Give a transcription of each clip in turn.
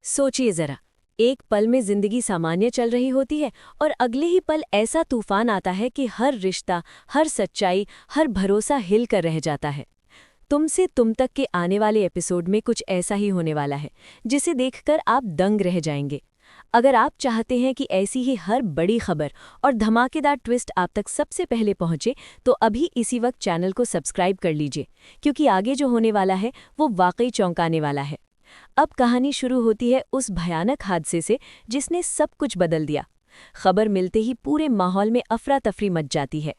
सोचिए जरा, एक पल में जिंदगी सामान्य चल रही होती है और अगले ही पल ऐसा तूफान आता है कि हर रिश्ता, हर सच्चाई, हर भरोसा हिल कर रह जाता है। तुमसे तुम तक के आने वाले एपिसोड में कुछ ऐसा ही होने वाला है, जिसे देखकर आप दंग रह जाएंगे। अगर आप चाहते हैं कि ऐसी ही हर बड़ी खबर और धमाकेदार ट्विस्ट आप तक सबसे पहले पहुंचे, तो अभी इसी वक्त चैनल को सब्सक्राइब कर लीजिए, क्योंकि आगे जो होने वाला है वो वाकई चौंकाने वाला है। अब कहानी शुरू होती है उस भयानक हादसे से जिसने सब कुछ बदल दिया। खबर मिलते ही पूरे माहौल में अफरा तफरी मच जाती है।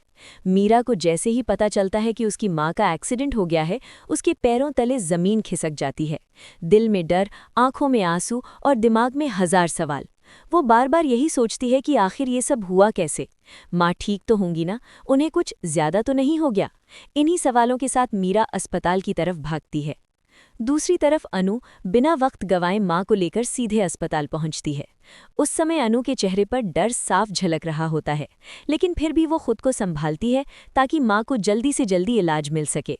मीरा को जैसे ही पता चलता है कि उसकी माँ का एक्सीडेंट हो गया है, उसके पैरों तले जमीन खिसक जाती है। दिल में डर, आंखों में आंसू और दिमाग में हजार सवाल। वो बार बार यही सोचती है कि आखिर ये सब हुआ कैसे। माँ ठीक तो होंगी ना, उन्हें कुछ ज्यादा तो नहीं हो गया। इन्हीं सवालों के साथ मीरा अस्पताल की तरफ भागती है। दूसरी तरफ अनु बिना वक्त गंवाए मां को लेकर सीधे अस्पताल पहुंचती है। उस समय अनु के चेहरे पर डर साफ झलक रहा होता है, लेकिन फिर भी वो खुद को संभालती है ताकि मां को जल्दी से जल्दी इलाज मिल सके।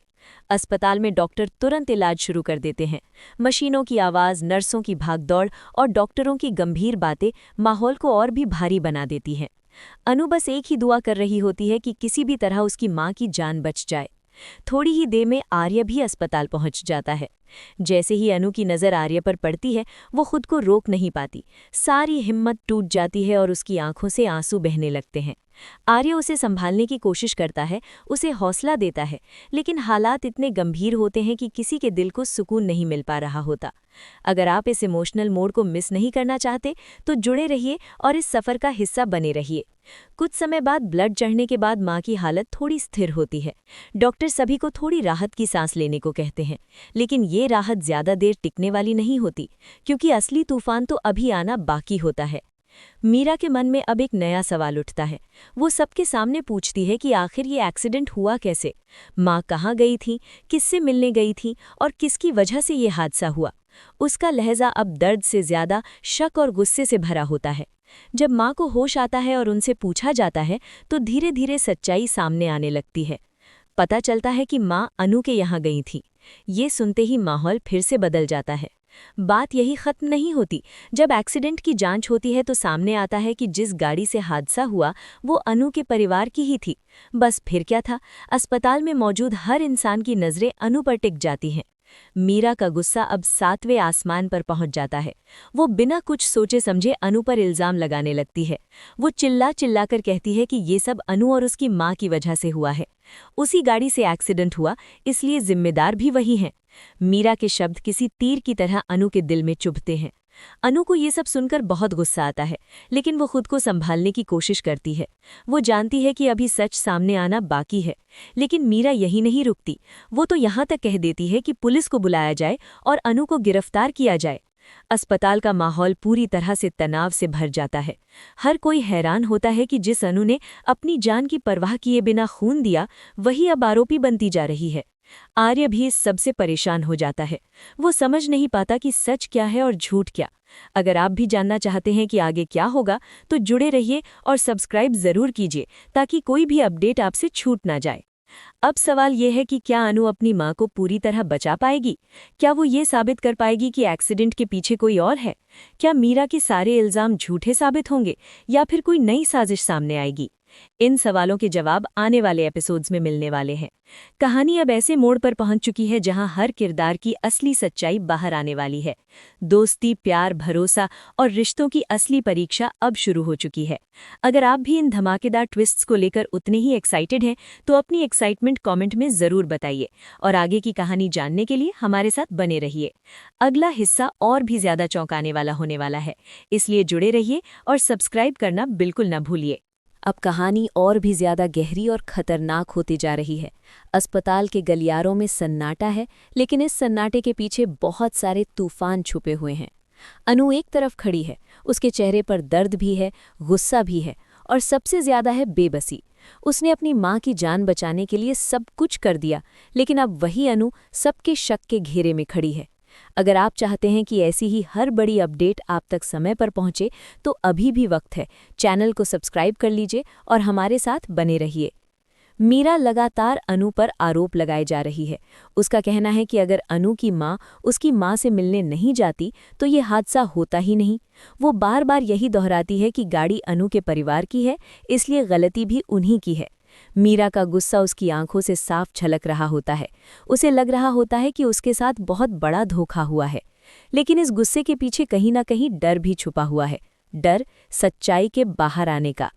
अस्पताल में डॉक्टर तुरंत इलाज शुरू कर देते हैं। मशीनों की आवाज़, नर्सों की भागदौड़ और डॉक्टरों की गंभीर बातें माहौल को और भी भारी बना देती हैं। अनु बस एक ही दुआ कर रही होती है कि किसी भी तरह उसकी मां की जान बच जाए। थोड़ी ही देर में आर्य भी अस्पताल पहुंच जाता है। जैसे ही अनु की नज़र आर्य पर पड़ती है, वो खुद को रोक नहीं पाती। सारी हिम्मत टूट जाती है और उसकी आंखों से आंसू बहने लगते हैं। आर्य उसे संभालने की कोशिश करता है, उसे हौसला देता है, लेकिन हालात इतने गंभीर होते हैं कि किसी के दिल को सुकून नहीं मिल पा रहा होता। अगर आप इस इमोशनल मोड को मिस नहीं करना चाहते, तो जुड़े रहिए और इस सफ़र का हिस्सा बने रहिए। कुछ समय बाद ब्लड चढ़ने के बाद मां की हालत थोड़ी स्थिर होती है। डॉक्टर सभी को थोड़ी राहत की सांस लेने को कहते हैं, लेकिन ये राहत ज्यादा देर टिकने वाली नहीं होती, क्योंकि असली तूफान तो अभी आना बाकी होता है। मीरा के मन में अब एक नया सवाल उठता है। वो सबके सामने पूछती है कि आखिर ये एक्सीडेंट हुआ कैसे। माँ कहाँ गई थी, किससे मिलने गई थी और किसकी वजह से ये हादसा हुआ। उसका लहजा अब दर्द से ज्यादा शक और गुस्से से भरा होता है। जब माँ को होश आता है और उनसे पूछा जाता है, तो धीरे धीरे सच्चाई सामने आने लगती है। पता चलता है कि माँ अनु के यहाँ गई थी। ये सुनते ही माहौल फिर से बदल जाता है। बात यही खत्म नहीं होती। जब एक्सीडेंट की जांच होती है तो सामने आता है कि जिस गाड़ी से हादसा हुआ वो अनु के परिवार की ही थी। बस फिर क्या था, अस्पताल में मौजूद हर इंसान की नज़रें अनु पर टिक जाती हैं। मीरा का गुस्सा अब 7वें आसमान पर पहुंच जाता है। वो बिना कुछ सोचे समझे अनु पर इल्जाम लगाने लगती है। वो चिल्ला चिल्लाकर कहती है कि ये सब अनु और उसकी माँ की वजह से हुआ है। उसी गाड़ी से एक्सीडेंट हुआ, इसलिए जिम्मेदार भी वही हैं। मीरा के शब्द किसी तीर की तरह अनु के दिल में चुभते हैं। अनु को ये सब सुनकर बहुत गुस्सा आता है, लेकिन वो खुद को संभालने की कोशिश करती है। वो जानती है कि अभी सच सामने आना बाकी है, लेकिन मीरा यही नहीं रुकती। वो तो यहाँ तक कह देती है कि पुलिस को बुलाया जाए और अनु को गिरफ्तार किया जाए। अस्पताल का माहौल पूरी तरह से तनाव से भर जाता है। हर कोई हैरान होता है कि जिस अनु ने अपनी जान की परवाह किए बिना खून दिया, वही अब आरोपी बनती जा रही है। आर्य भी इस सबसे परेशान हो जाता है। वो समझ नहीं पाता कि सच क्या है और झूठ क्या। अगर आप भी जानना चाहते हैं कि आगे क्या होगा, तो जुड़े रहिए और सब्सक्राइब जरूर कीजिए, ताकि कोई भी अपडेट आपसे छूट ना जाए। अब सवाल ये है कि क्या अनु अपनी माँ को पूरी तरह बचा पाएगी? क्या वो ये साबित कर पाएगी कि एक्सीडेंट के पीछे कोई और है? क्या मीरा के सारे इल्जाम झूठे साबित होंगे या फिर कोई नई साजिश सामने आएगी? इन सवालों के जवाब आने वाले एपिसोड्स में मिलने वाले हैं। कहानी अब ऐसे मोड़ पर पहुंच चुकी है जहां हर किरदार की असली सच्चाई बाहर आने वाली है। दोस्ती, प्यार, भरोसा और रिश्तों की असली परीक्षा अब शुरू हो चुकी है। अगर आप भी इन धमाकेदार ट्विस्ट्स को लेकर उतने ही एक्साइटेड हैं, तो अपनी एक्साइटमेंट कमेंट में जरूर बताइए और आगे की कहानी जानने के लिए हमारे साथ बने रहिए। अगला हिस्सा और भी ज्यादा चौंकाने वाला होने वाला है, इसलिए जुड़े रहिए और सब्सक्राइब करना बिल्कुल न भूलिए। अब कहानी और भी ज्यादा गहरी और खतरनाक होती जा रही है। अस्पताल के गलियारों में सन्नाटा है, लेकिन इस सन्नाटे के पीछे बहुत सारे तूफान छुपे हुए हैं। अनु एक तरफ खड़ी है, उसके चेहरे पर दर्द भी है, गुस्सा भी है और सबसे ज्यादा है बेबसी। उसने अपनी माँ की जान बचाने के लिए सब कुछ कर दिया, लेकिन अब वही अनु सबके शक के घेरे में खड़ी है। अगर आप चाहते हैं कि ऐसी ही हर बड़ी अपडेट आप तक समय पर पहुंचे, तो अभी भी वक्त है। चैनल को सब्सक्राइब कर लीजिए और हमारे साथ बने रहिए। मीरा लगातार अनु पर आरोप लगाए जा रही है। उसका कहना है कि अगर अनु की माँ उसकी माँ से मिलने नहीं जाती तो ये हादसा होता ही नहीं। वो बार बार यही दोहराती है कि गाड़ी अनु के परिवार की है, इसलिए गलती भी उन्हीं की है। मीरा का गुस्सा उसकी आंखों से साफ झलक रहा होता है। उसे लग रहा होता है कि उसके साथ बहुत बड़ा धोखा हुआ है, लेकिन इस गुस्से के पीछे कहीं ना कहीं डर भी छुपा हुआ है, डर सच्चाई के बाहर आने का।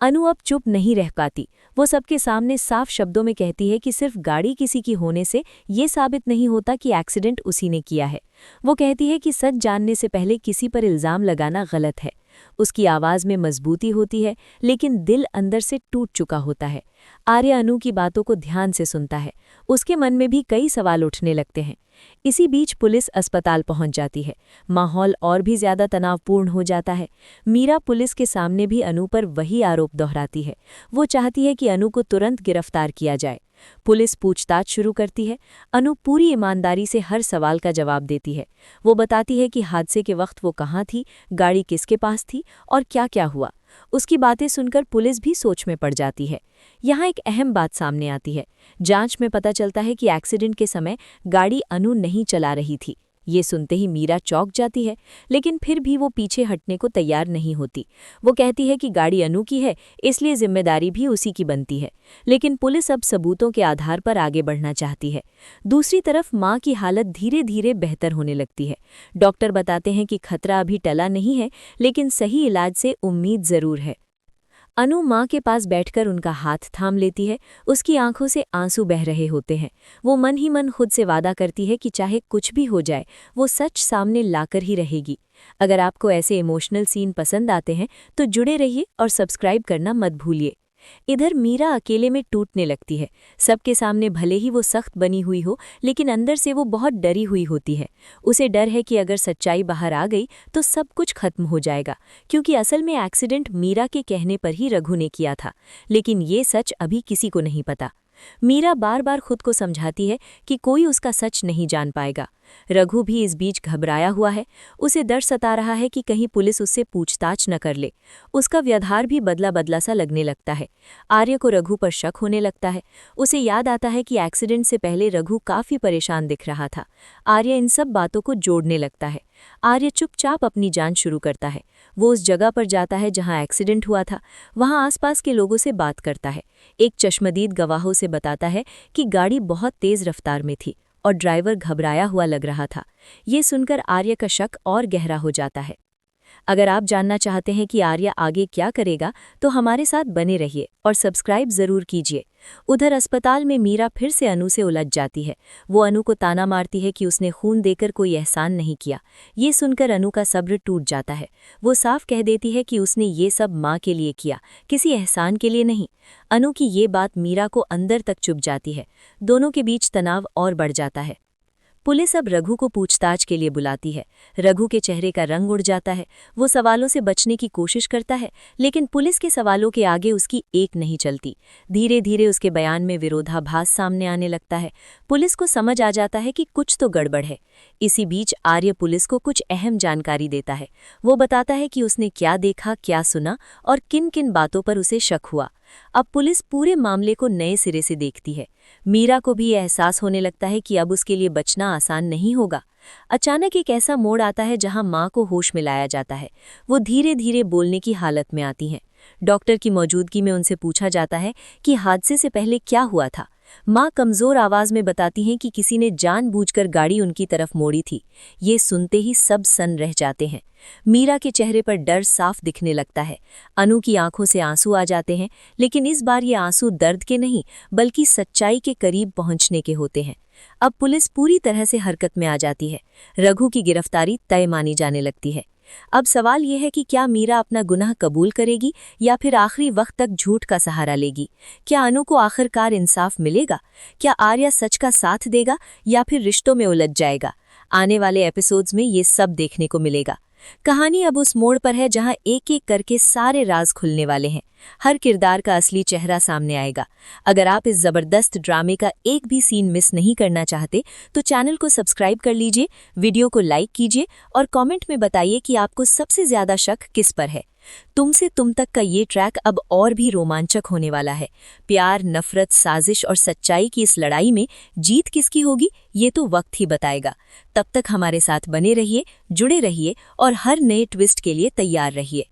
अनु अब चुप नहीं रह पाती। वो सबके सामने साफ शब्दों में कहती है कि सिर्फ गाड़ी किसी की होने से ये साबित नहीं होता कि एक्सीडेंट उसी ने किया है। वो कहती है कि सच जानने से पहले किसी पर इल्जाम लगाना गलत है। उसकी आवाज़ में मजबूती होती है, लेकिन दिल अंदर से टूट चुका होता है। आर्य अनु की बातों को ध्यान से सुनता है। उसके मन में भी कई सवाल उठने लगते हैं। इसी बीच पुलिस अस्पताल पहुंच जाती है। माहौल और भी ज्यादा तनावपूर्ण हो जाता है। मीरा पुलिस के सामने भी अनु पर वही आरोप दोहराती है। वो चाहती है कि अनु को तुरंत गिरफ्तार किया जाए। पुलिस पूछताछ शुरू करती है। अनु पूरी ईमानदारी से हर सवाल का जवाब देती है। वो बताती है कि हादसे के वक्त वो कहाँ थी, गाड़ी किसके पास थी और क्या क्या हुआ। उसकी बातें सुनकर पुलिस भी सोच में पड़ जाती है। यहाँ एक अहम बात सामने आती है। जांच में पता चलता है कि एक्सीडेंट के समय गाड़ी अनु नहीं चला रही थी। ये सुनते ही मीरा चौंक जाती है, लेकिन फिर भी वो पीछे हटने को तैयार नहीं होती। वो कहती है कि गाड़ी अनु की है, इसलिए जिम्मेदारी भी उसी की बनती है। लेकिन पुलिस अब सबूतों के आधार पर आगे बढ़ना चाहती है। दूसरी तरफ माँ की हालत धीरे धीरे बेहतर होने लगती है। डॉक्टर बताते हैं कि खतरा अभी टला नहीं है, लेकिन सही इलाज से उम्मीद जरूर है। अनु माँ के पास बैठकर उनका हाथ थाम लेती है। उसकी आंखों से आंसू बह रहे होते हैं। वो मन ही मन खुद से वादा करती है कि चाहे कुछ भी हो जाए, वो सच सामने लाकर ही रहेगी। अगर आपको ऐसे इमोशनल सीन पसंद आते हैं तो जुड़े रहिए और सब्सक्राइब करना मत भूलिए। इधर मीरा अकेले में टूटने लगती है। सबके सामने भले ही वो सख्त बनी हुई हो, लेकिन अंदर से वो बहुत डरी हुई होती है। उसे डर है कि अगर सच्चाई बाहर आ गई तो सब कुछ खत्म हो जाएगा, क्योंकि असल में एक्सीडेंट मीरा के कहने पर ही रघु ने किया था। लेकिन ये सच अभी किसी को नहीं पता। मीरा बार बार खुद को समझाती है कि कोई उसका सच नहीं जान पाएगा। रघु भी इस बीच घबराया हुआ है। उसे डर सता रहा है कि कहीं पुलिस उससे पूछताछ न कर ले। उसका व्यवहार भी बदला बदला सा लगने लगता है। आर्य को रघु पर शक होने लगता है। उसे याद आता है कि एक्सीडेंट से पहले रघु काफी परेशान दिख रहा था। आर्य इन सब बातों को जोड़ने लगता है। आर्य चुपचाप अपनी जांच शुरू करता है। वो उस जगह पर जाता है जहां एक्सीडेंट हुआ था। वहां आसपास के लोगों से बात करता है। एक चश्मदीद गवाहों से बताता है कि गाड़ी बहुत तेज रफ्तार में थी और ड्राइवर घबराया हुआ लग रहा था। ये सुनकर आर्य का शक और गहरा हो जाता है। अगर आप जानना चाहते हैं कि आर्य आगे क्या करेगा तो हमारे साथ बने रहिए और सब्सक्राइब जरूर कीजिए। उधर अस्पताल में मीरा फिर से अनु से उलझ जाती है। वो अनु को ताना मारती है कि उसने खून देकर कोई एहसान नहीं किया। ये सुनकर अनु का सब्र टूट जाता है। वो साफ कह देती है कि उसने ये सब माँ के लिए किया, किसी एहसान के लिए नहीं। अनु की ये बात मीरा को अंदर तक चुभ जाती है। दोनों के बीच तनाव और बढ़ जाता है। पुलिस अब रघु को पूछताछ के लिए बुलाती है। रघु के चेहरे का रंग उड़ जाता है। वो सवालों से बचने की कोशिश करता है, लेकिन पुलिस के सवालों के आगे उसकी एक नहीं चलती। धीरे धीरे उसके बयान में विरोधाभास सामने आने लगता है। पुलिस को समझ आ जाता है कि कुछ तो गड़बड़ है। इसी बीच आर्य पुलिस को कुछ अहम जानकारी देता है। वो बताता है कि उसने क्या देखा, क्या सुना और किन किन बातों पर उसे शक हुआ। अब पुलिस पूरे मामले को नए सिरे से देखती है। मीरा को भी एहसास होने लगता है कि अब उसके लिए बचना आसान नहीं होगा। अचानक एक ऐसा मोड़ आता है जहां माँ को होश में लाया जाता है। वो धीरे धीरे बोलने की हालत में आती हैं। डॉक्टर की मौजूदगी में उनसे पूछा जाता है कि हादसे से पहले क्या हुआ था। माँ कमजोर आवाज में बताती हैं कि किसी ने जानबूझकर गाड़ी उनकी तरफ मोड़ी थी। ये सुनते ही सब सन्न रह जाते हैं। मीरा के चेहरे पर डर साफ दिखने लगता है। अनु की आंखों से आंसू आ जाते हैं, लेकिन इस बार ये आंसू दर्द के नहीं बल्कि सच्चाई के करीब पहुंचने के होते हैं। अब पुलिस पूरी तरह से हरकत में आ जाती है। रघु की गिरफ्तारी तय मानी जाने लगती है। अब सवाल यह है कि क्या मीरा अपना गुनाह कबूल करेगी या फिर आखिरी वक्त तक झूठ का सहारा लेगी। क्या अनु को आखिरकार इंसाफ मिलेगा? क्या आर्या सच का साथ देगा या फिर रिश्तों में उलझ जाएगा? आने वाले एपिसोड्स में ये सब देखने को मिलेगा। कहानी अब उस मोड़ पर है जहां एक एक करके सारे राज खुलने वाले हैं। हर किरदार का असली चेहरा सामने आएगा। अगर आप इस जबरदस्त ड्रामे का एक भी सीन मिस नहीं करना चाहते तो चैनल को सब्सक्राइब कर लीजिए, वीडियो को लाइक कीजिए और कमेंट में बताइए कि आपको सबसे ज्यादा शक किस पर है। तुमसे तुम तक का ये ट्रैक अब और भी रोमांचक होने वाला है। प्यार, नफरत, साजिश और सच्चाई की इस लड़ाई में जीत किसकी होगी ये तो वक्त ही बताएगा। तब तक हमारे साथ बने रहिए, जुड़े रहिए और हर नए ट्विस्ट के लिए तैयार रहिए।